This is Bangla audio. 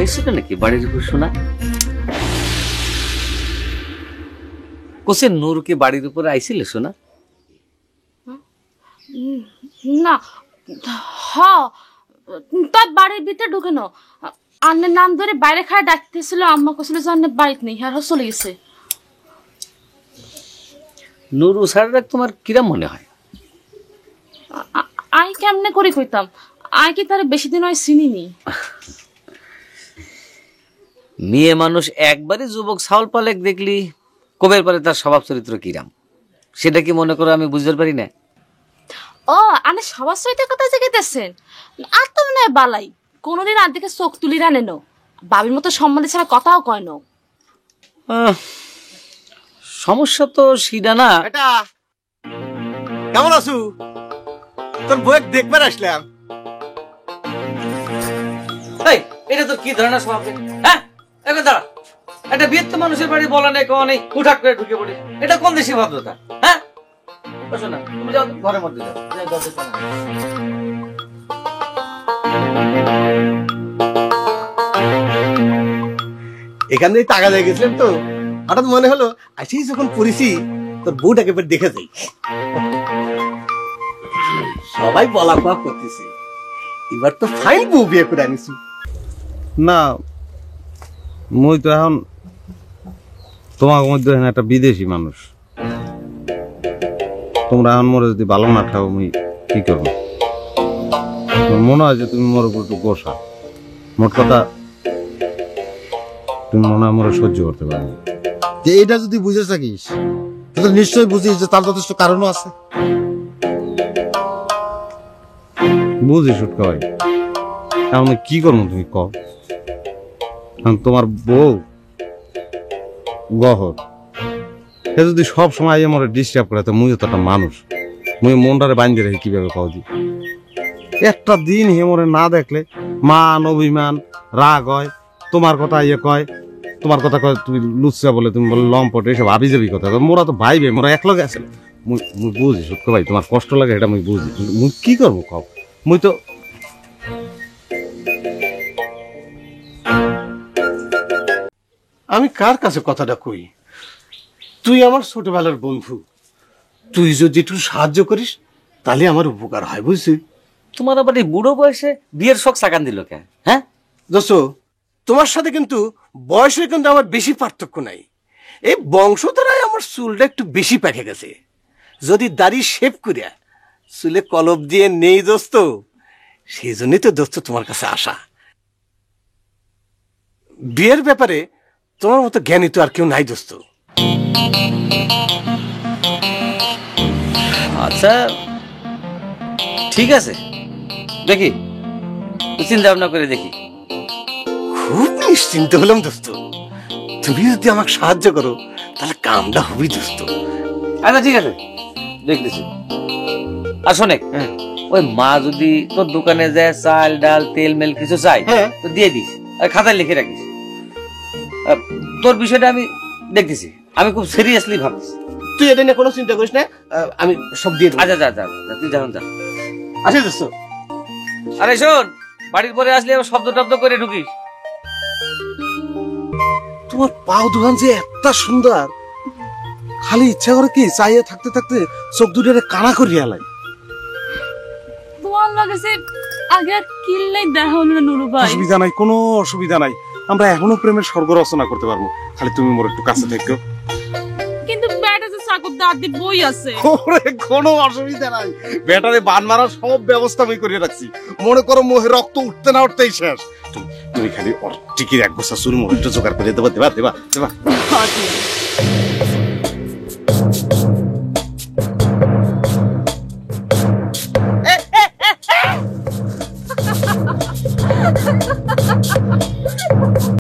হয়েছিল নাকি বাড়ির উপর শোনা? কোসে নূর কি বাড়ির উপরে আইছিল শোনা? না হ তার বাড়ির ভিতরে ঢুকে ন আন্নের নাম ধরে বাইরে খায় ডাকতেছিল। আম্মা কছিল যে আন্নের বাড়িতে নেই, আর চলে গেছে। নূর উসাররা তোমার কিরাম মনে হয়? আই কেমনে করে কইতাম, আই কি তার বেশি দিন হয় চিনিনি। মেয়ে মানুষ একবারে যুবক ছাউল পালেক দেখলি কবের পরে তার স্বভাব চরিত্র কিরাম সেটা কি মনে করো আমি বুঝতে পারি না? ও আনে সবার সহিত কথা জিজ্ঞেসেন, আর তো মনে হয় বালাই কোনোদিন আর দিকে চোখ তুলি রানে নো, বাবির মতো সম্বন্ধে ছাড়া কথাও কয় না। সমস্যা তো সিডা না। এটা কেমন আছো? তোর বই দেখবার আসলাম। এই এটা তো কি ধরনের স্বভাব? হ্যাঁ এবার দাঁড়া, একটা বিয়ের তো মানুষের বাড়ি বলা নেই কওয়া নেই, হুটহাট করে ঢুকে পড়ি, এটা কোন দেশি ভদ্রতা? হ্যাঁ বসো না, তুমি যাও ঘরের মধ্যে যাও। এখানে টাকা দিয়ে গেছিলাম তো, হঠাৎ মনে হলো আসি যখন পড়েছি তোর বউটাকে এবার দেখে যাই। সবাই বলা কোয়া করতেছে এবার তো ফাইন বউ বিয়ে করে আনিস। না মুই তো এখন তোমার মধ্যে একটা বিদেশি মানুষ, তোমরা এখন মরে যদি ভালো না খাও মুই কি করবো? মনে হয় যে তুমি মোর উপর একটু গোসা, মোট কথা তুমি মনে হয় মোরে সহ্য করতে পারো। যে এটা যদি বুঝে থাকিস তাহলে নিশ্চয়ই বুঝিস যে তার যথেষ্ট কারণও আছে। বুঝি সুটকা ভাই, এখন কি করবো তুমি কও? তোমার বউ গহর সে যদি সব সময় আমার ডিস্টার্ব করে, তো মুই তো একটা মানুষ, মুই মনটারে বাঁধে রেখে কিভাবে কও দি? একটা দিন হেমরে না দেখলে মান অভিমান রাগ হয়, তোমার কথা ইয়ে কয়, তোমার কথা কয় তুমি লুচ্চা বলে, তুমি বলে লম্পট, এইসব আবি যাবি কথা। মোরা তো ভাইবে, মোরা একলগে আছে। মুই বুঝি সুটকা ভাই, তোমার কষ্ট লাগে এটা মুই বুঝি, মুই কি করবো কও? মুই তো আমি কার কাছে কথাটা কই? তুই আমার ছোটবেলার বন্ধু, তুই যদি একটু সাহায্য করিস তাহলে আমার উপকার হয়, বুঝছিস? তোমার আবার এই বুড়ো বয়সে বিয়ের শখ সাকান দিল কে? হ্যাঁ দোস্ত, তোমার সাথে কিন্তু বয়সের কিন্তু আমার বেশি পার্থক্য নাই। এই বংশধরায় আমার চুলটা একটু বেশি পেকে গেছে। যদি দাড়ি শেভ করিয়া চুলে কলপ দিয়ে নেই দোস্ত, সেই জন্যই তো দোস্ত তোমার কাছে আসা। বিয়ের ব্যাপারে তোমার মতো জ্ঞানী তো আর কেউ নাই দোস্ত। আচ্ছা ঠিক আছে, দেখি চিন্তা ভাবনা করে দেখি। খুব নিশ্চিন্ত হলাম দোস্ত, তুমি যদি আমাকে সাহায্য করো তাহলে কামটা হবি দোস্ত। আচ্ছা ঠিক আছে দেখতেছি। আর শোনে, ওই মা যদি তোর দোকানে যায় চাল ডাল তেল মেল কিছু চাই, তো দিয়ে দিস আর খাতায় লিখে রাখিস। তোর বিষয়টা আমি দেখতেছি, আমি খুব সিরিয়াসলি ভাবছি। তুই এটা নিয়ে কোনো চিন্তা করিস না, আমি সব দিয়ে দেবো। আচ্ছা যা যা তুই যখন যা। আচ্ছা দোস্ত। আরে শোন, বাড়ির পরে আসলে আবার শব্দ টব্দ করে ঢুকিস। তোমার পাও দুহান যে এত সুন্দর, খালি ইচ্ছা করে কি চাইয়ে থাকতে থাকতে চোখ দুটারে কানা করিয়া লাগে। তোমার লাগেছে আগে আর কিল্লাই দেখা হলো না নুরু ভাই। অসুবিধা নাই, কোনো অসুবিধা নাই, আমরা এখনো প্রেমের স্বর্গ রচনা করতে পারবো, খালি তুমি মোর একটু কাছে থেকো। কিন্তু ব্যাটা যে চাকর দাদি বই আছে। ওরে কোনো অসুবিধা নাই, ব্যাটারে বান মারার সব ব্যবস্থা আমি করে রাখছি। মনে করো মোহে রক্ত উঠতে না উঠতেই শেষ। তুমি খালি টিকির এক বছর চুল মোহে একটু জোগাড় করে দেবা দেবা দেবা দেবা।